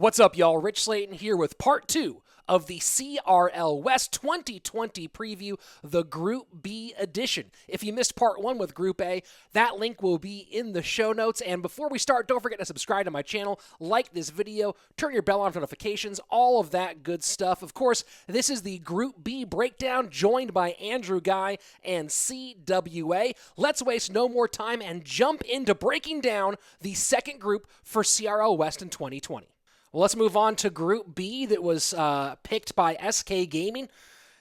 What's up, y'all? Rich Slayton here with part 2 of the CRL West 2020 preview, the Group B edition. If you missed part 1 with Group A, that link will be in the show notes. And before we start, don't forget to subscribe to my channel, like this video, turn your bell on for notifications, all of that good stuff. Of course, this is the Group B breakdown, joined by Andrew Ghai and CWA. Let's waste no more time and jump into breaking down the second group for CRL West in 2020. Well, let's move on to Group B that was picked by SK Gaming.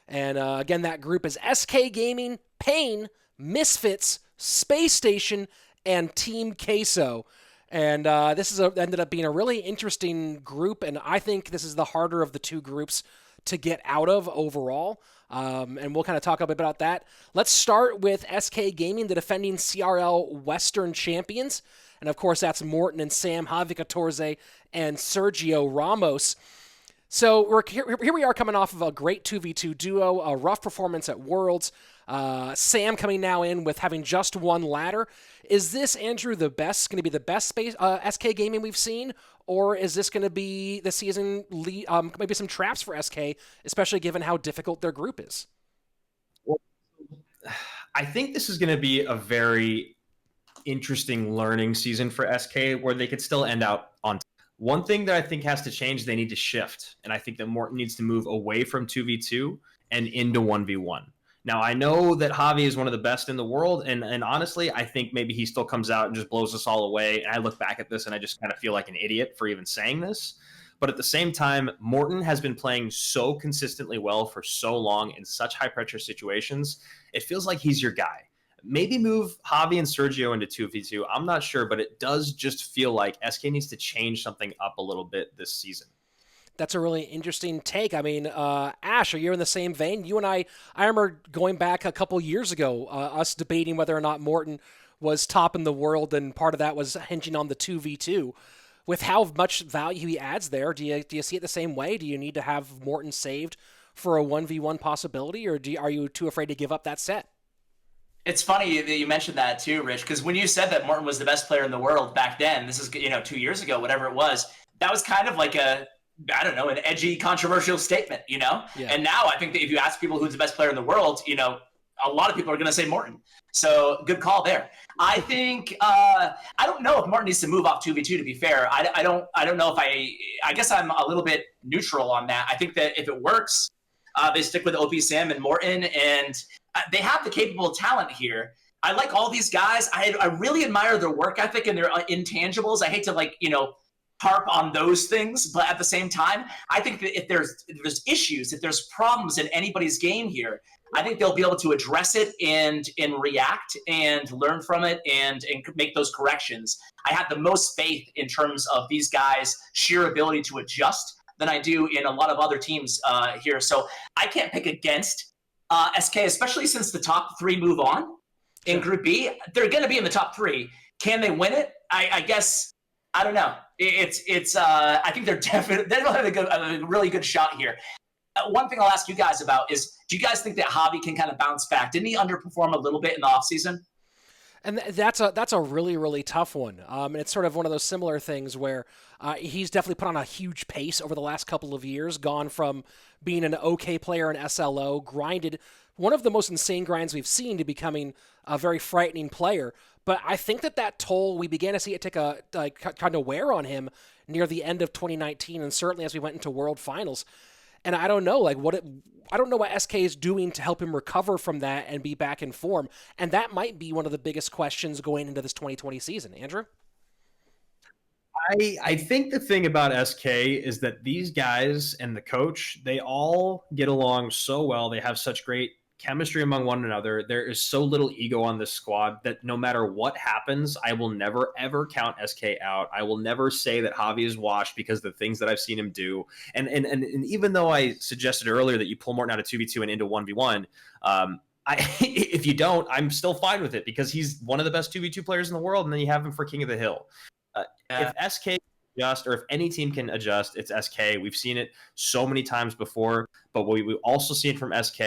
And again, that group is SK Gaming, Pain, Misfits, Space Station, and Team Queso. And this ended up being a really interesting group, and I think this is the harder of the two groups to get out of overall. And we'll kind of talk a bit about that. Let's start with SK Gaming, the defending CRL Western champions. And of course, that's Morten and Sam, Javi Catorze, and SergioRamos. So here we are coming off of a great 2v2 duo, a rough performance at Worlds. Sam coming now in with having just one ladder. Is this, Andrew, going to be the best SK Gaming we've seen? Or is this going to be the season, maybe some traps for SK, especially given how difficult their group is? Well, I think this is going to be a very interesting learning season for SK where they could still end out on top. One thing that I think has to change, they need to shift. And I think that Morten needs to move away from 2v2 and into 1v1. Now, I know that Javi is one of the best in the world, and honestly, I think maybe he still comes out and just blows us all away. And I look back at this and I just kind of feel like an idiot for even saying this. But at the same time, Morten has been playing so consistently well for so long in such high-pressure situations, it feels like he's your guy. Maybe move Javi and Sergio into 2v2. I'm not sure, but it does just feel like SK needs to change something up a little bit this season. That's a really interesting take. I mean, Ash, are you in the same vein? You and I remember going back a couple years ago, us debating whether or not Morten was top in the world, and part of that was hinging on the 2v2. With how much value he adds there, do you see it the same way? Do you need to have Morten saved for a 1v1 possibility, or are you too afraid to give up that set? It's funny that you mentioned that too, Rich, because when you said that Morten was the best player in the world back then, this is 2 years ago, whatever it was, that was kind of like an edgy, controversial statement, Yeah. And now I think that if you ask people who's the best player in the world, a lot of people are going to say Morten. So good call there. I think I don't know if Morten needs to move off 2v2. To be fair, I don't know if I guess I'm a little bit neutral on that. I think that if it works, they stick with xopxsam and Morten, and they have the capable talent here. I like all these guys. I really admire their work ethic and their intangibles. I hate to harp on those things, but at the same time, I think that if there's issues, if there's problems in anybody's game here, I think they'll be able to address it and react and learn from it and make those corrections. I have the most faith in terms of these guys' sheer ability to adjust than I do in a lot of other teams here. So I can't pick against SK, especially since the top 3 move on in Group B. They're going to be in the top 3. Can they win it? I guess. I don't know. I think they're definitely have a really good shot here. One thing I'll ask you guys about is, do you guys think that Javi can kind of bounce back? Didn't he underperform a little bit in the offseason? And that's a really, really tough one. And it's sort of one of those similar things where he's definitely put on a huge pace over the last couple of years, gone from being an okay player in SLO, grinded one of the most insane grinds we've seen, to becoming a very frightening player. But I think that toll, we began to see it take a kind of wear on him near the end of 2019, and certainly as we went into World Finals. And I don't know, I don't know what SK is doing to help him recover from that and be back in form. And that might be one of the biggest questions going into this 2020 season. Andrew? I think the thing about SK is that these guys and the coach, they all get along so well. They have such great chemistry among one another. There is so little ego on this squad that no matter what happens, I will never, ever count SK out. I will never say that Javi is washed because of the things that I've seen him do. And even though I suggested earlier that you pull Morten out of 2v2 and into 1v1, if you don't, I'm still fine with it because he's one of the best 2v2 players in the world, and then you have him for King of the Hill. If SK adjust, or if any team can adjust, it's SK. We've seen it so many times before, but what we also seen from SK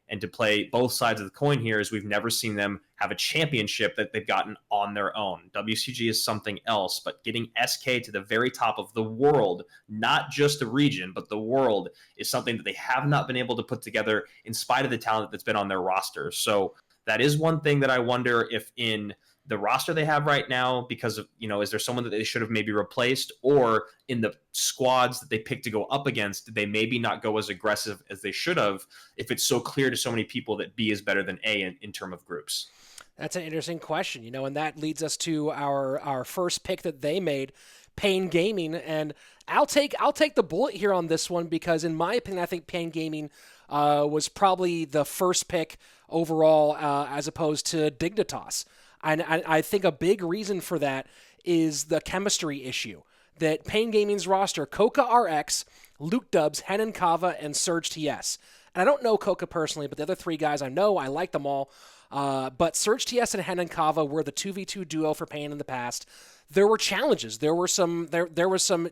and to play both sides of the coin here is we've never seen them have a championship that they've gotten on their own. WCG is something else, but getting SK to the very top of the world, not just the region, but the world, is something that they have not been able to put together in spite of the talent that's been on their roster. So that is one thing that I wonder if in the roster they have right now, because of, is there someone that they should have maybe replaced, or in the squads that they picked to go up against, did they maybe not go as aggressive as they should have, if it's so clear to so many people that B is better than A in terms of groups? That's an interesting question, and that leads us to our first pick that they made, Pain Gaming, and I'll take the bullet here on this one, because in my opinion, I think Pain Gaming was probably the first pick overall, as opposed to Dignitas. And I think a big reason for that is the chemistry issue. That Pain Gaming's roster, Coca RX, LucDubs, Renan, Cava, and Surg TS. And I don't know Coca personally, but the other three guys I know, I like them all. But Surg TS and Renan Cava were the 2v2 duo for Pain in the past. There were challenges. There was some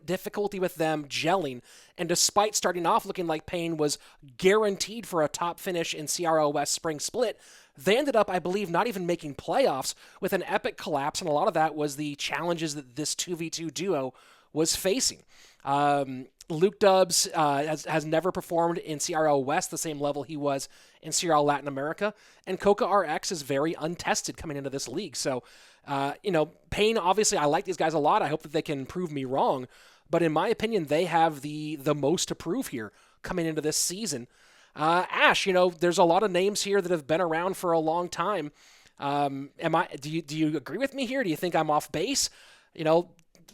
difficulty with them gelling. And despite starting off looking like Pain was guaranteed for a top finish in CRL West Spring Split, they ended up, I believe, not even making playoffs with an epic collapse, and a lot of that was the challenges that this 2v2 duo was facing. LucDubs has never performed in CRL West the same level he was in CRL Latin America, and Coca RX is very untested coming into this league. So, Pain, obviously, I like these guys a lot. I hope that they can prove me wrong, but in my opinion, they have the most to prove here coming into this season. Ash, there's a lot of names here that have been around for a long time. Do you agree with me here? Do you think I'm off base?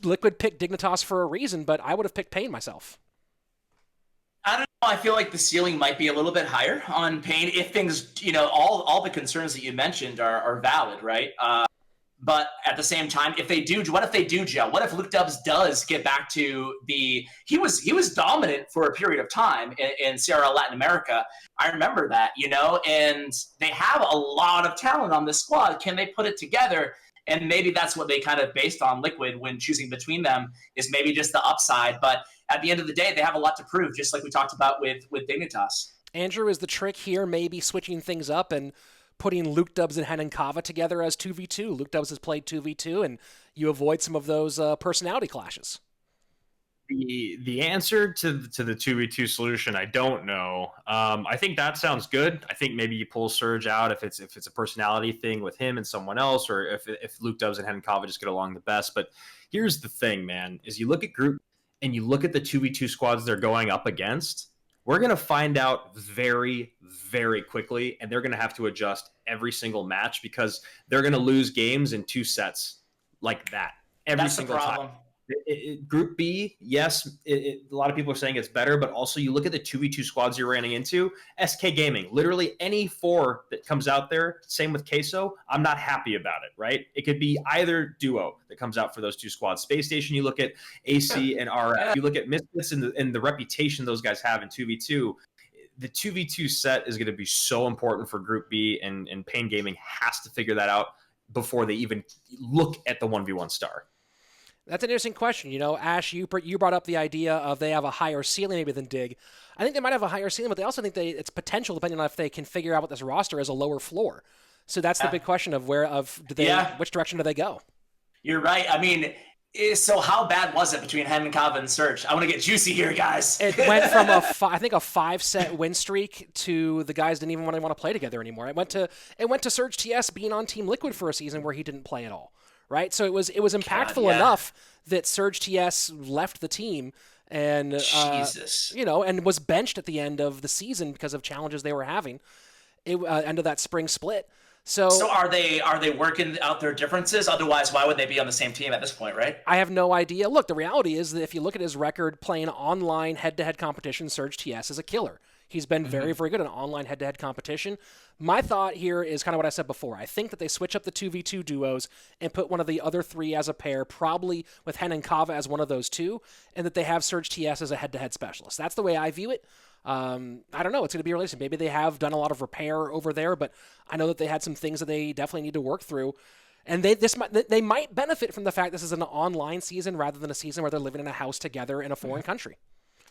Liquid picked Dignitas for a reason, but I would have picked Pain myself. I don't know. I feel like the ceiling might be a little bit higher on Pain if things, all the concerns that you mentioned are valid, right? But at the same time, what if they do gel? What if LucDubs does get back to he was dominant for a period of time in CRL Latin America. I remember that, and they have a lot of talent on this squad. Can they put it together? And maybe that's what they kind of based on Liquid when choosing between them, is maybe just the upside. But at the end of the day, they have a lot to prove, just like we talked about with Dignitas. Andrew, is the trick here maybe switching things up and putting LucDubs and Renan Cava together as 2v2? LucDubs has played 2v2, and you avoid some of those personality clashes. The answer to the 2v2 solution, I don't know. I think that sounds good. I think maybe you pull Surg out if it's a personality thing with him and someone else, or if LucDubs and Renan Cava just get along the best. But here's the thing, man, is you look at group and you look at the 2v2 squads they're going up against, we're going to find out very, very quickly, and they're going to have to adjust every single match, because they're going to lose games in 2 sets like that every single time. Group B, yes, a lot of people are saying it's better, but also you look at the 2v2 squads you're running into. SK Gaming, literally any 4 that comes out there, same with Queso, I'm not happy about it, right? It could be either duo that comes out for those 2 squads. Space Station, you look at AC and RF, you look at Misfits and the reputation those guys have in 2v2. The 2v2 set is going to be so important for Group B, and Pain Gaming has to figure that out before they even look at the 1v1 star. That's an interesting question. Ash, you brought up the idea of they have a higher ceiling maybe than Dig. I think they might have a higher ceiling, but they also think it's potential, depending on if they can figure out what this roster is, a lower floor. So that's the big question of which direction do they go? You're right. I mean, so how bad was it between Renan Cava and Surg? I want to get juicy here, guys. It went from a 5-set win streak to the guys didn't even want to play together anymore. It went to Surg TS being on Team Liquid for a season where he didn't play at all. Right, so it was impactful enough that Surg TS left the team and and was benched at the end of the season because of challenges they were having. End of that spring split. So are they working out their differences? Otherwise, why would they be on the same team at this point, right? I have no idea. Look, the reality is that if you look at his record playing online head-to-head competition, Surg TS is a killer. He's been very, very good in online head-to-head competition. My thought here is kind of what I said before. I think that they switch up the 2v2 duos and put one of the other 3 as a pair, probably with Renan Cava as one of those 2, and that they have Surg TS as a head-to-head specialist. That's the way I view it. I don't know. It's going to be released. Maybe they have done a lot of repair over there, but I know that they had some things that they definitely need to work through. And they might benefit from the fact this is an online season rather than a season where they're living in a house together in a foreign country.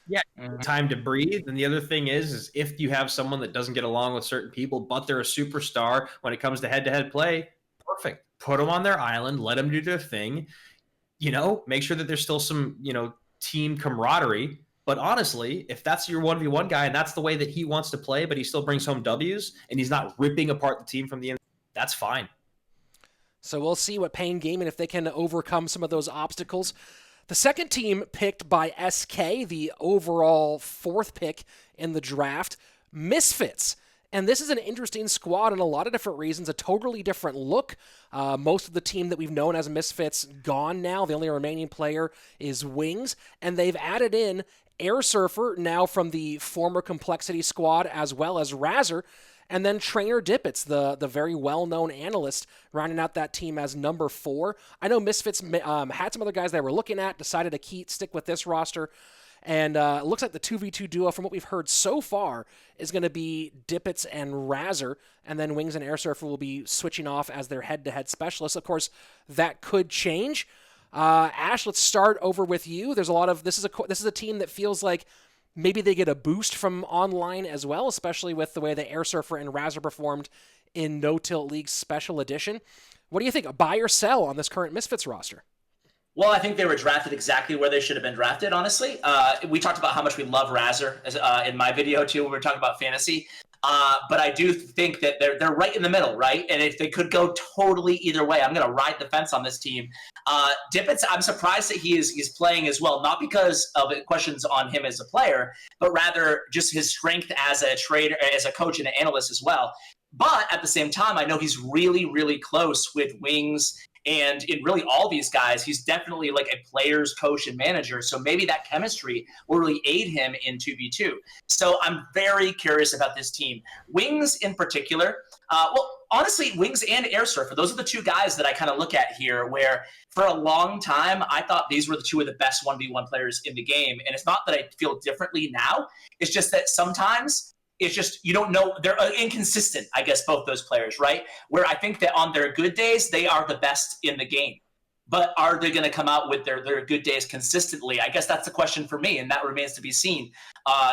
Yeah, time to breathe. And the other thing is if you have someone that doesn't get along with certain people, but they're a superstar when it comes to head-to-head play, perfect. Put them on their island, let them do their thing. Make sure that there's still some, team camaraderie. But honestly, if that's your 1v1 guy and that's the way that he wants to play, but he still brings home W's and he's not ripping apart the team from the end, that's fine. So we'll see what Pain Gaming, if they can overcome some of those obstacles. The second team picked by SK, the overall 4th pick in the draft, Misfits. And this is an interesting squad in a lot of different reasons, a totally different look. Most of the team that we've known as Misfits gone now. The only remaining player is Wings. And they've added in Airsurfer, now from the former Complexity squad, as well as Razzer. And then Trainer Diputs, the very well-known analyst, rounding out that team as number 4. I know Misfits had some other guys they were looking at, decided to stick with this roster. And it looks like the 2v2 duo, from what we've heard so far, is going to be Diputs and Razzer. And then Wings and Airsurfer will be switching off as their head-to-head specialists. Of course, that could change. Ash, let's start over with you. There's a lot of... This is a team that feels like maybe they get a boost from online as well, especially with the way that Airsurfer and Razzer performed in No Tilt League's Special Edition. What do you think? A buy or sell on this current Misfits roster? Well, I think they were drafted exactly where they should have been drafted, honestly. We talked about how much we love Razzer in my video, too, when we were talking about fantasy. But I do think that they're right in the middle, right? And if they could go totally either way, I'm going to ride the fence on this team. Diputs, I'm surprised that he's playing as well, not because of questions on him as a player, but rather just his strength as a trader, as a coach and an analyst as well. But at the same time, I know he's really, really close with Wings and in really all these guys. He's definitely like a player's coach and manager. So maybe that chemistry will really aid him in 2v2. So I'm very curious about this team. Wings in particular, well, honestly, Wings and Airsurfer, those are the two guys that I kind of look at here, where for a long time, I thought these were the two of the best 1v1 players in the game. And it's not that I feel differently now. It's just that sometimes it's just, you don't know, they're inconsistent, I guess, both those players, right? Where I think that on their good days, they are the best in the game. But are they going to come out with their good days consistently? I guess that's the question for me, and that remains to be seen.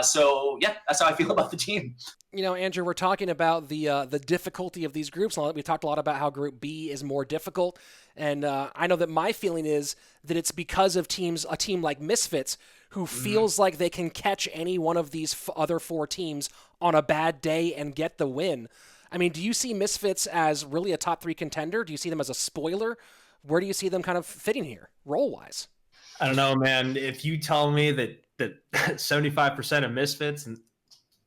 So, yeah, that's how I feel about the team. Andrew, we're talking about the difficulty of these groups. We talked a lot about how Group B is more difficult. And I know that my feeling is that it's because of a team like Misfits, who feels like they can catch any one of these other 4 teams on a bad day and get the win. I mean, do you see Misfits as really a top 3 contender? Do you see them as a spoiler? Where do you see them kind of fitting here, role-wise? I don't know, man. If you tell me that 75% of Misfits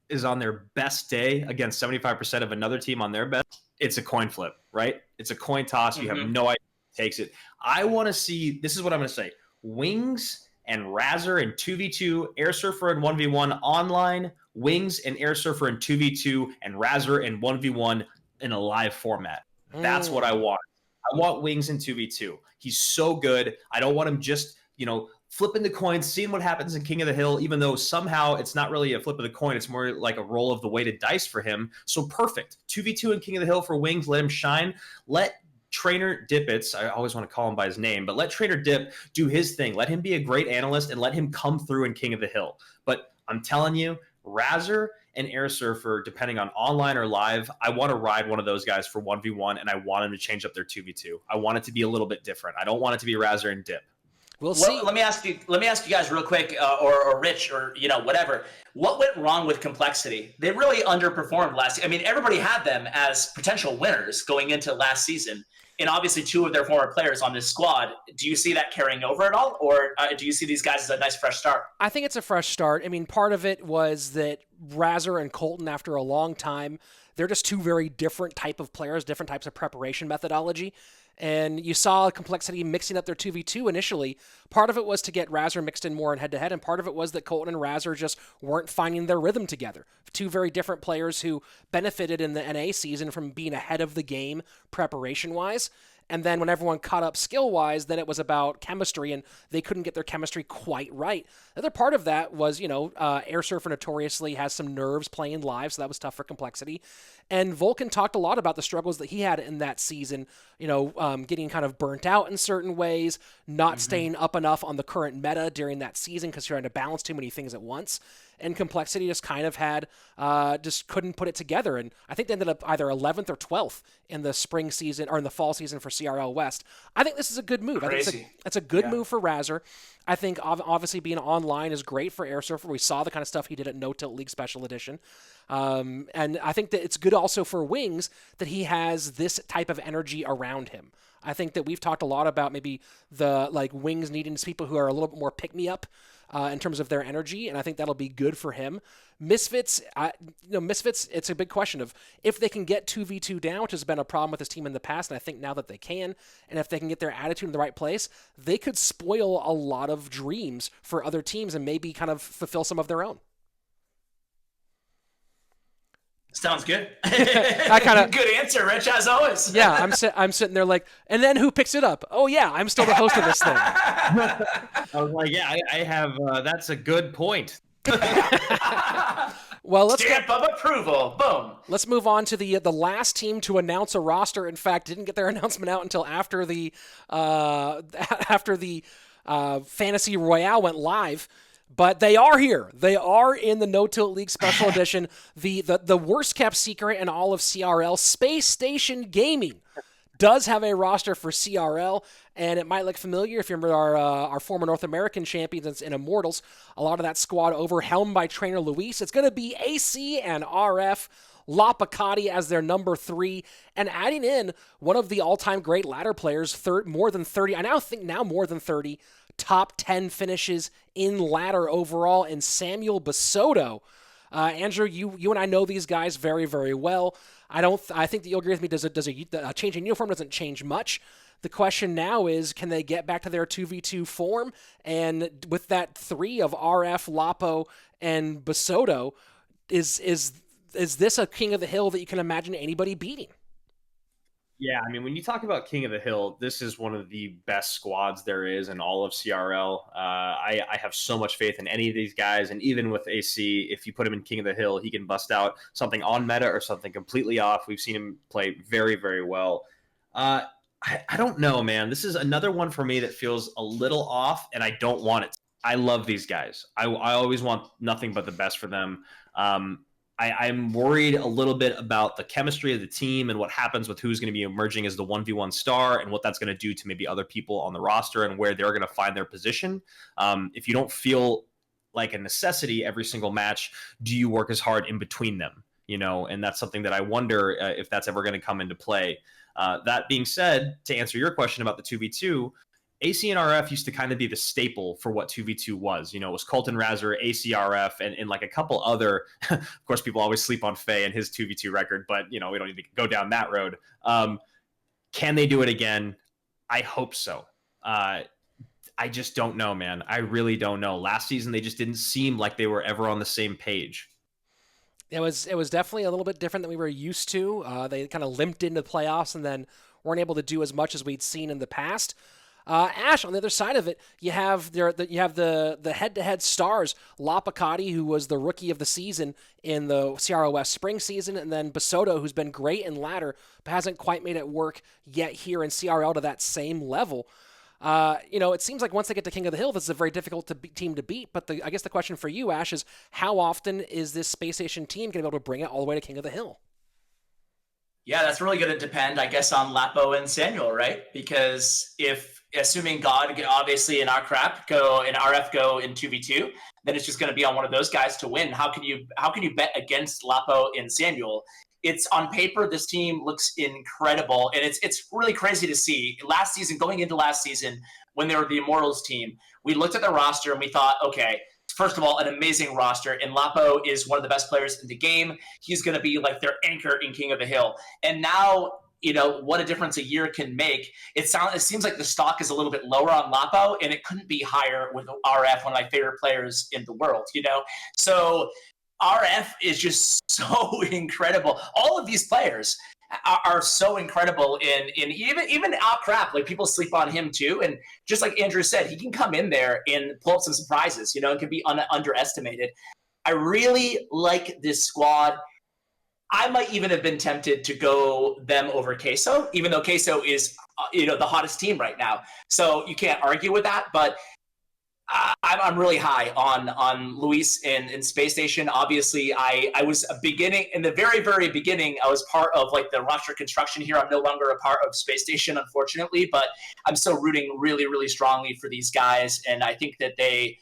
is on their best day against 75% of another team on their best, it's a coin flip, right? It's a coin toss. You have no idea who takes it. I want to see, this is what I'm going to say, Wings and Razzer in 2v2, Airsurfer in 1v1 online, Wings and Airsurfer in 2v2, and Razzer in 1v1 in a live format. That's what I want. I want Wings in 2v2. He's so good. I don't want him just, flipping the coin, seeing what happens in King of the Hill, even though somehow it's not really a flip of the coin. It's more like a roll of the weighted dice for him. So perfect. 2v2 in King of the Hill for Wings. Let him shine. Let Trainer Diputs, I always want to call him by his name, but let Trainer Dip do his thing. Let him be a great analyst and let him come through in King of the Hill. But I'm telling you, Razzer and Airsurfer, depending on online or live, I want to ride one of those guys for 1v1, and I want him to change up their 2v2. I want it to be a little bit different. I don't want it to be Razzer and Dip. We'll see. Let me ask you guys real quick, or Rich, or whatever. What went wrong with Complexity? They really underperformed last year. I mean, everybody had them as potential winners going into last season, and obviously 2 of their former players on this squad. Do you see that carrying over at all, or do you see these guys as a nice fresh start? I think it's a fresh start. I mean, part of it was that Razzer and Colton, after a long time, they're just 2 very different type of players, different types of preparation methodology. And you saw Complexity mixing up their 2v2 initially. Part of it was to get Razzer mixed in more in head-to-head, and part of it was that Colton and Razzer just weren't finding their rhythm together. 2 very different players who benefited in the NA season from being ahead of the game preparation-wise. And then when everyone caught up skill-wise, then it was about chemistry, and they couldn't get their chemistry quite right. The other part of that was, Airsurfer notoriously has some nerves playing live, so that was tough for Complexity. And Vulcan talked a lot about the struggles that he had in that season, getting kind of burnt out in certain ways, not staying up enough on the current meta during that season because you're trying to balance too many things at once. And Complexity just kind of had, just couldn't put it together. And I think they ended up either 11th or 12th in the spring season or in the fall season for CRL West. I think this is a good move. Crazy. I think it's a good move for Razzer. I think obviously being online is great for Airsurfer. We saw the kind of stuff he did at No Tilt League Special Edition. And I think that it's good also for Wings that he has this type of energy around him. I think that we've talked a lot about maybe the Wings needing people who are a little bit more pick-me-up in terms of their energy, and I think that'll be good for him. Misfits, it's a big question of if they can get 2v2 down, which has been a problem with this team in the past, and I think now that they can, and if they can get their attitude in the right place, they could spoil a lot of dreams for other teams and maybe kind of fulfill some of their own. Sounds good. Good answer, Rich, as always. Yeah, I'm sitting there and then who picks it up? Oh yeah, I'm still the host of this thing. I was like, yeah, I have. That's a good point. Well, Stamp of approval. Boom. Let's move on to the last team to announce a roster. In fact, didn't get their announcement out until after the Fantasy Royale went live. But they are here. They are in the No Tilt League Special Edition. The worst kept secret in all of CRL, Space Station Gaming, does have a roster for CRL, and it might look familiar if you remember our former North American champions in Immortals. A lot of that squad overhelmed by trainer Luis. It's going to be AC and RF, Lapokati as their number 3, and adding in one of the all-time great ladder players, more than 30 top 10 finishes in ladder overall, and Samuel Bassotto. Andrew, you and I know these guys very, very well. I think that you'll agree with me. Does a change in uniform doesn't change much. The question now is, can they get back to their 2v2 form? And with that 3 of RF, Lapo, and Bassotto, is this a King of the Hill that you can imagine anybody beating? Yeah, I mean, when you talk about King of the Hill, this is one of the best squads there is in all of CRL. I have so much faith in any of these guys, and even with AC, if you put him in King of the Hill, he can bust out something on meta or something completely off. We've seen him play very, very well. I don't know, man. This is another one for me that feels a little off, and I don't want it. I love these guys. I always want nothing but the best for them. I'm worried a little bit about the chemistry of the team and what happens with who's going to be emerging as the 1v1 star and what that's going to do to maybe other people on the roster and where they're going to find their position. If you don't feel like a necessity every single match, do you work as hard in between them? And that's something that I wonder if that's ever going to come into play. That being said, to answer your question about the 2v2, AC and RF used to kind of be the staple for what 2v2 was. It was Colton Razzer, AC RF, and like a couple other, of course, people always sleep on Faye and his 2v2 record, but, we don't need to go down that road. Can they do it again? I hope so. I just don't know, man. I really don't know. Last season, they just didn't seem like they were ever on the same page. It was definitely a little bit different than we were used to. They kind of limped into the playoffs and then weren't able to do as much as we'd seen in the past. Ash, on the other side of it, you have the head-to-head stars, Lapokati, who was the rookie of the season in the CRL West spring season, and then Bassotto, who's been great in ladder, but hasn't quite made it work yet here in CRL to that same level. It seems like once they get to King of the Hill, this is a very difficult team to beat, but I guess the question for you, Ash, is how often is this Space Station team going to be able to bring it all the way to King of the Hill? Yeah, that's really going to depend, I guess, on Lapo and Samuel, right? Because assuming God obviously in our Craaap go and RF go in 2v2, then it's just going to be on one of those guys to win. How can you bet against Lapo and Samuel? It's on paper, this team looks incredible, and it's really crazy to see. Going into last season, when they were the Immortals team, we looked at the roster and we thought, okay, first of all, an amazing roster, and Lapo is one of the best players in the game. He's going to be like their anchor in King of the Hill. And now, what a difference a year can make. It seems like the stock is a little bit lower on Lapo, and it couldn't be higher with RF, one of my favorite players in the world, So RF is just so incredible. All of these players are so incredible in even Craaap. Like, people sleep on him too, and just like Andrew said, he can come in there and pull up some surprises. You know, and can be underestimated. I really like this squad. I might even have been tempted to go them over Queso, even though Queso is, the hottest team right now. So you can't argue with that. But I'm really high on Luis in Space Station. Obviously, I was in the very, very beginning, I was part of like the roster construction here. I'm no longer a part of Space Station, unfortunately, but I'm still rooting really, really strongly for these guys. And I think that they,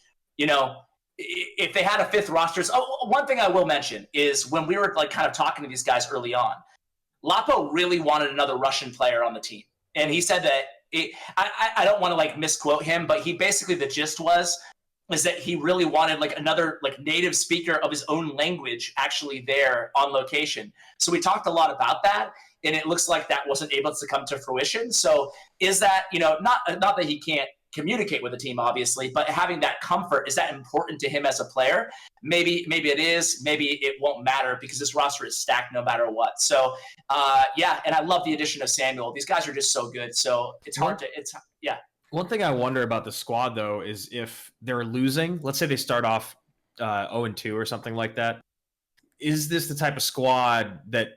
if they had a fifth roster. One thing I will mention is when we were like kind of talking to these guys early on, Lapo really wanted another Russian player on the team. And he said that, I don't want to like misquote him, but he basically, the gist is that he really wanted like another like native speaker of his own language actually there on location. So we talked a lot about that, and it looks like that wasn't able to come to fruition. So is that, not that he can't communicate with the team, obviously, but having that comfort, is that important to him as a player? Maybe it is, maybe it won't matter because this roster is stacked no matter what. So and I love the addition of Samuel. These guys are just so good. So it's hard to, One thing I wonder about the squad though is if they're losing, let's say they start off 0-2 or something like that. Is this the type of squad that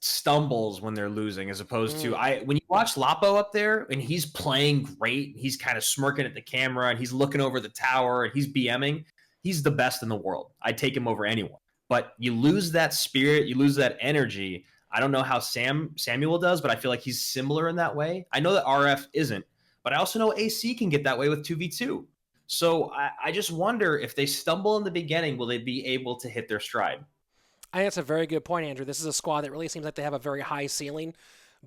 stumbles when they're losing, as opposed to when you watch Lapo up there and he's playing great, he's kind of smirking at the camera and he's looking over the tower and he's BMing, he's the best in the world. I'd take him over anyone. But you lose that spirit, you lose that energy. I don't know how Samuel does, but I feel like he's similar in that way. I know that RF isn't, but I also know AC can get that way with 2v2. So I just wonder if they stumble in the beginning, will they be able to hit their stride? I think that's a very good point, Andrew. This is a squad that really seems like they have a very high ceiling,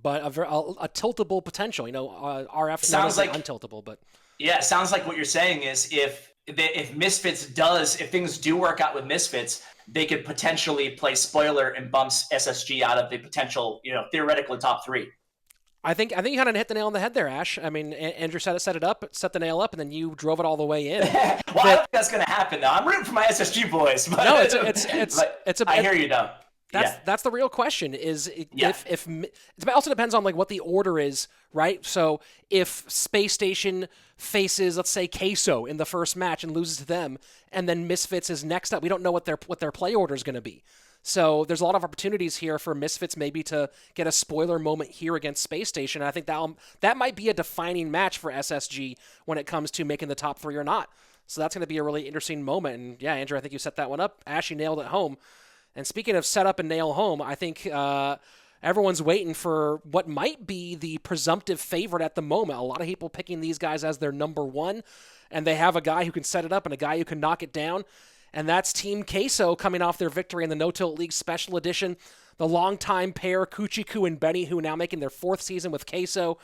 but a tiltable potential. RF sounds like untiltable, but yeah, it sounds like what you're saying is if Misfits if things do work out with Misfits, they could potentially play spoiler and bumps SSG out of the potential, theoretical top 3. I think you kind of hit the nail on the head there, Ash. I mean, Andrew set the nail up, and then you drove it all the way in. Well, I don't think that's going to happen, though. I'm rooting for my SSG boys. But no, I hear you, though. That's the real question. If it also depends on like what the order is, right? So if Space Station faces, let's say, Queso in the first match and loses to them, and then Misfits is next up, we don't know what their play order is going to be. So there's a lot of opportunities here for Misfits maybe to get a spoiler moment here against Space Station. And I think that might be a defining match for SSG when it comes to making the top 3 or not. So that's going to be a really interesting moment. And yeah, Andrew, I think you set that one up. Ash, you nailed it home. And speaking of set up and nail home, I think everyone's waiting for what might be the presumptive favorite at the moment. A lot of people picking these guys as their number 1, and they have a guy who can set it up and a guy who can knock it down. And that's Team Queso coming off their victory in the No Tilt League Special Edition. The longtime pair, Cuchii and Beniju, now making their 4th season with Queso.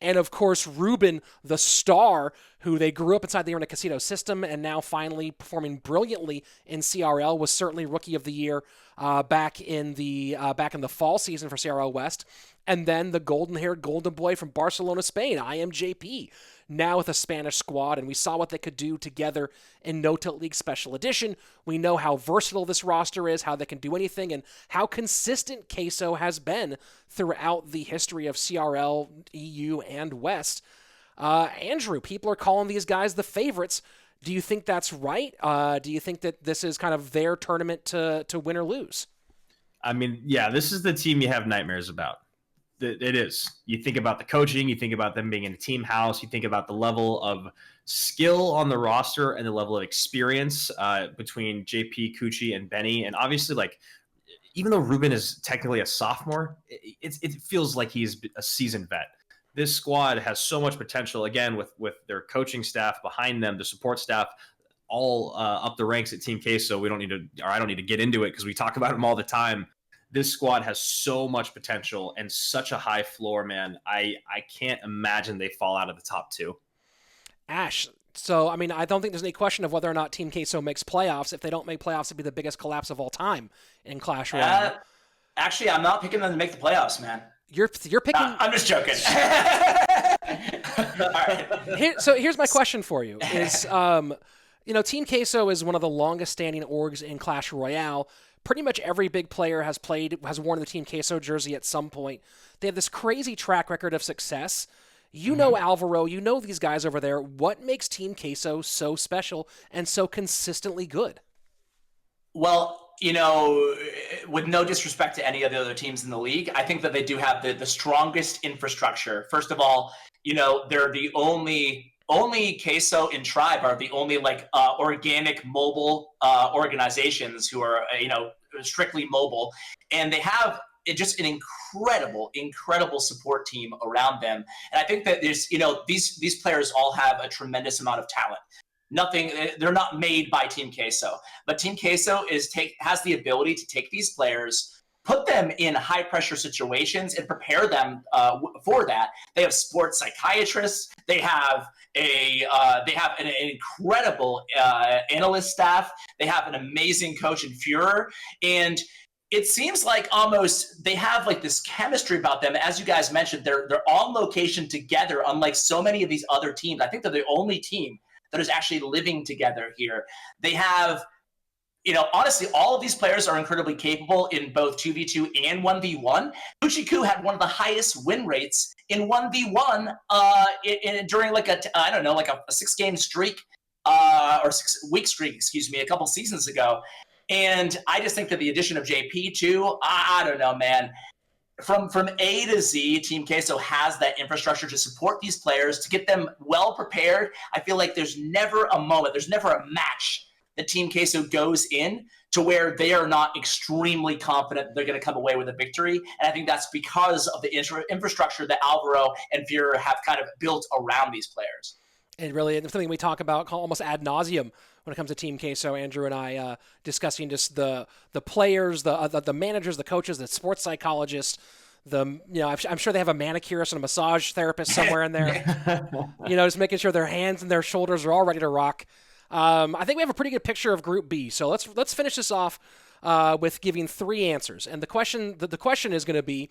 And, of course, Rubén, the star, who they grew up inside the Arena Casino system and now finally performing brilliantly in CRL, was certainly Rookie of the Year back in the fall season for CRL West. And then the golden-haired golden boy from Barcelona, Spain, IamJP, now with a Spanish squad, and we saw what they could do together in No Tilt League Special Edition. We know how versatile this roster is, how they can do anything, and how consistent Queso has been throughout the history of CRL, EU, and West. Andrew, people are calling these guys the favorites. Do you think that's right? Do you think that this is kind of their tournament to win or lose? I mean, yeah, this is the team you have nightmares about. It is. You think about the coaching, you think about them being in a team house, you think about the level of skill on the roster and the level of experience between JP, Cuchii, and Benny. And obviously, like, even though Rubén is technically a sophomore, it feels like he's a seasoned vet. This squad has so much potential, again, with their coaching staff behind them, the support staff, all up the ranks at Team Queso. I don't need to get into it because we talk about them all the time. This squad has so much potential and such a high floor, man. I can't imagine they fall out of the top 2. Ash, so, I mean, I don't think there's any question of whether or not Team Queso makes playoffs. If they don't make playoffs, it'd be the biggest collapse of all time in Clash Royale. Actually, I'm not picking them to make the playoffs, man. You're picking... I'm just joking. All right. So here's my question for you. Is, Team Queso is one of the longest standing orgs in Clash Royale. pretty much every big player has worn the Team Queso jersey at some point. They have this crazy track record of success. You know Alvaro, you know these guys over there. What makes Team Queso so special and so consistently good? Well, with no disrespect to any of the other teams in the league, I think that they do have the strongest infrastructure. First of all, they're the only Queso and Tribe are the only organic mobile organizations who are strictly mobile, and they have just an incredible support team around them. And I think that there's these players all have a tremendous amount of talent. They're not made by Team Queso, but Team Queso has the ability to take these players, put them in high pressure situations, and prepare them for that. They have sports psychiatrists. They have an incredible analyst staff. They have an amazing coach in Führer, and it seems like almost they have this chemistry about them. As you guys mentioned, they're on location together, unlike so many of these other teams. I think they're the only team that is actually living together here. They have, honestly, all of these players are incredibly capable in both 2v2 and 1v1. Cuchii had one of the highest win rates in 1v1 during a 6-game streak, or 6-week streak, a couple seasons ago. And I just think that the addition of JP too, I don't know, man. From A to Z, Team Queso has that infrastructure to support these players, to get them well prepared. I feel like there's never a moment, there's never a match that Team Queso goes in to where they are not extremely confident they're going to come away with a victory. And I think that's because of the infrastructure that Alvaro and Führer have kind of built around these players. And really, something we talk about almost ad nauseum when it comes to Team Queso. Andrew and I discussing just the players, the managers, the coaches, the sports psychologists. I'm sure they have a manicurist and a massage therapist somewhere in there. Just making sure their hands and their shoulders are all ready to rock. I think we have a pretty good picture of Group B. So let's finish this off with giving 3 answers. And the question is going to be,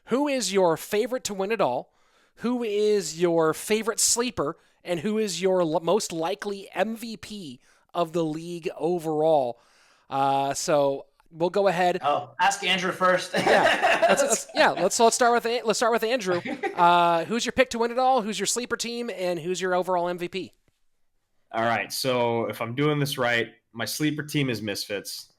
who is your favorite to win it all? Who is your favorite sleeper? And who is your most likely MVP of the league overall? So we'll go ahead. Oh, ask Andrew first. Let's start with Andrew. Who's your pick to win it all? Who's your sleeper team? And who's your overall MVP? All right. So if I'm doing this right, my sleeper team is Misfits.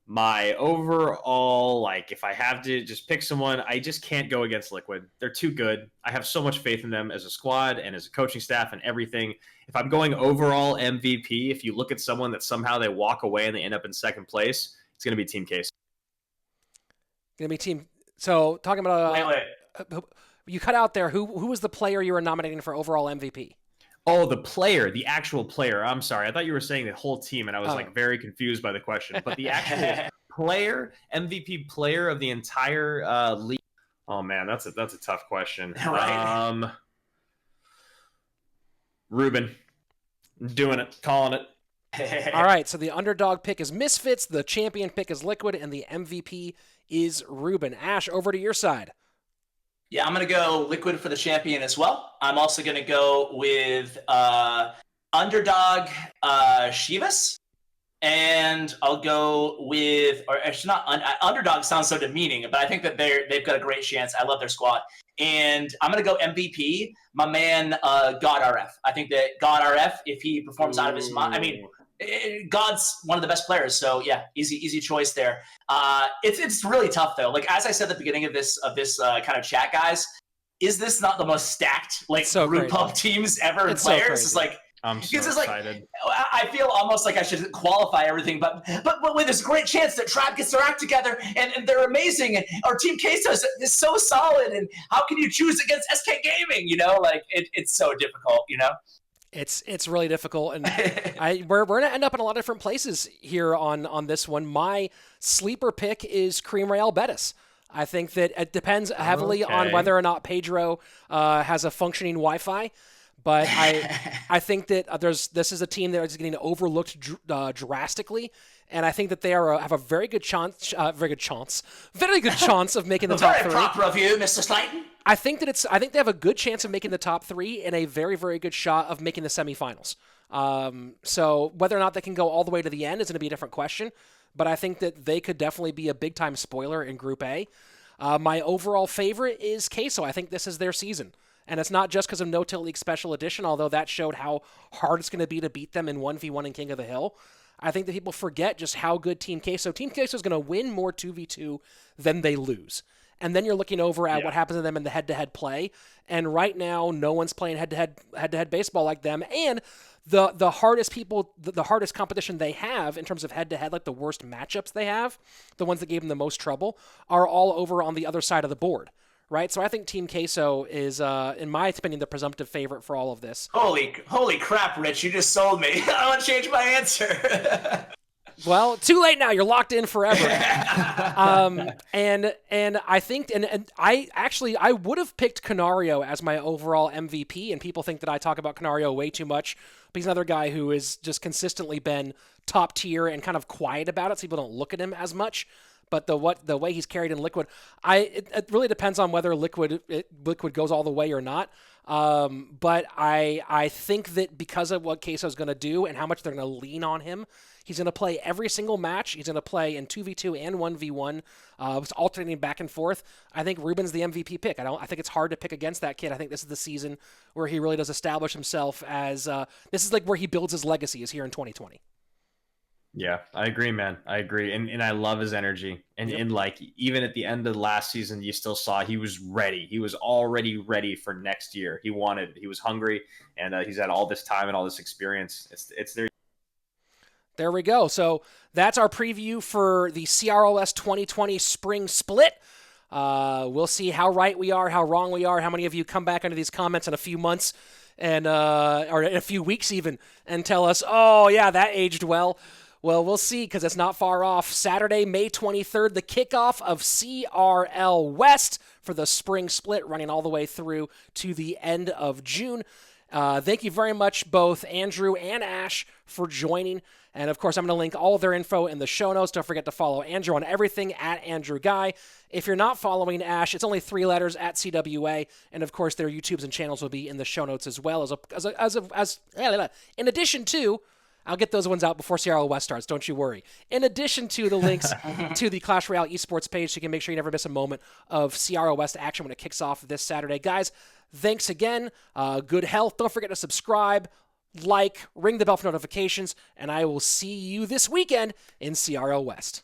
My overall, if I have to just pick someone, I just can't go against Liquid. They're too good. I have so much faith in them as a squad and as a coaching staff and everything. If I'm going overall MVP, if you look at someone that somehow they walk away and they end up in second place, it's going to be Team Queso. So talking about wait. You cut out there. Who was the player you were nominating for overall MVP? Oh, the player, the actual player. I'm sorry. I thought you were saying the whole team, and I was very confused by the question. But the actual player, MVP player of the entire league. Oh man, that's a tough question. Right. Rubén, I'm doing it, calling it. All right. So the underdog pick is Misfits, the champion pick is Liquid, and the MVP is Rubén. Ash, over to your side. Yeah, I'm going to go Liquid for the champion as well. I'm also going to go with underdog Chivas. And I'll go with, or actually not, underdog sounds so demeaning, but I think that they've got a great chance. I love their squad. And I'm going to go MVP, my man, God RF. I think that God RF, if he performs out of his mind, God's one of the best players, so yeah, easy choice there. It's really tough though. As I said at the beginning of this kind of chat, guys, is this not the most stacked group of teams ever in players? So it's I'm so excited. I feel almost like I should qualify everything, but with this great chance that Craaap gets their act together and they're amazing, and our Team Queso is so solid, and how can you choose against SK Gaming? It's so difficult. It's really difficult, and we're going to end up in a lot of different places here on this one. My sleeper pick is Cream Real Betis. I think that it depends heavily on whether or not Pedro has a functioning Wi-Fi, but I think that this is a team that is getting overlooked drastically, and I think that they have a very good chance of making the top 3. Very proper of you, Mr. Slayton. I think they have a good chance of making the top 3 and a very, very good shot of making the semifinals. So whether or not they can go all the way to the end is going to be a different question. but I think that they could definitely be a big-time spoiler in Group A. My overall favorite is Queso. I think this is their season. And it's not just because of No Till League Special Edition, although that showed how hard it's going to be to beat them in 1v1 in King of the Hill. I think that people forget just how good Team Queso is going to win more 2v2 than they lose. And then you're looking over at what happens to them in the head-to-head play. And right now, no one's playing head-to-head baseball like them. And the hardest competition they have in terms of head-to-head, like the worst matchups they have, the ones that gave them the most trouble, are all over on the other side of the board. Right, so I think Team Queso is, in my opinion, the presumptive favorite for all of this. Holy crap, Rich! You just sold me. I want to change my answer. Well, too late now. You're locked in forever. And I think, and I would have picked Canario as my overall MVP, and people think that I talk about Canario way too much. But he's another guy who has just consistently been top tier and kind of quiet about it, so people don't look at him as much. But the way he's carried in Liquid, it really depends on whether Liquid goes all the way or not. But I think that because of what Queso's going to do and how much they're going to lean on him, he's going to play every single match. He's going to play in 2v2 and 1v1, alternating back and forth. I think Rubén's the MVP pick. I think it's hard to pick against that kid. I think this is the season where he really does establish himself as this is like where he builds his legacy is here in 2020. Yeah, I agree, man. I agree. And I love his energy. And like, even at the end of last season, you still saw he was ready. He was already ready for next year. He was hungry, and he's had all this time and all this experience. It's there. There we go. So that's our preview for the CRL West 2020 spring split. We'll see how right we are, how wrong we are, how many of you come back under these comments in a few months and or in a few weeks even and tell us, oh, yeah, that aged well. Well, we'll see because it's not far off. Saturday, May 23rd, the kickoff of CRL West for the spring split, running all the way through to the end of June. Thank you very much, both Andrew and Ash, for joining. And, of course, I'm going to link all of their info in the show notes. Don't forget to follow Andrew on everything at Andrew Ghai. If you're not following Ash, it's only 3 letters at CWA. And, of course, their YouTubes and channels will be in the show notes as well. In addition to... I'll get those ones out before CRL West starts, don't you worry. In addition to the links to the Clash Royale esports page, so you can make sure you never miss a moment of CRL West action when it kicks off this Saturday. Guys, thanks again. Good health. Don't forget to subscribe, like, ring the bell for notifications, and I will see you this weekend in CRL West.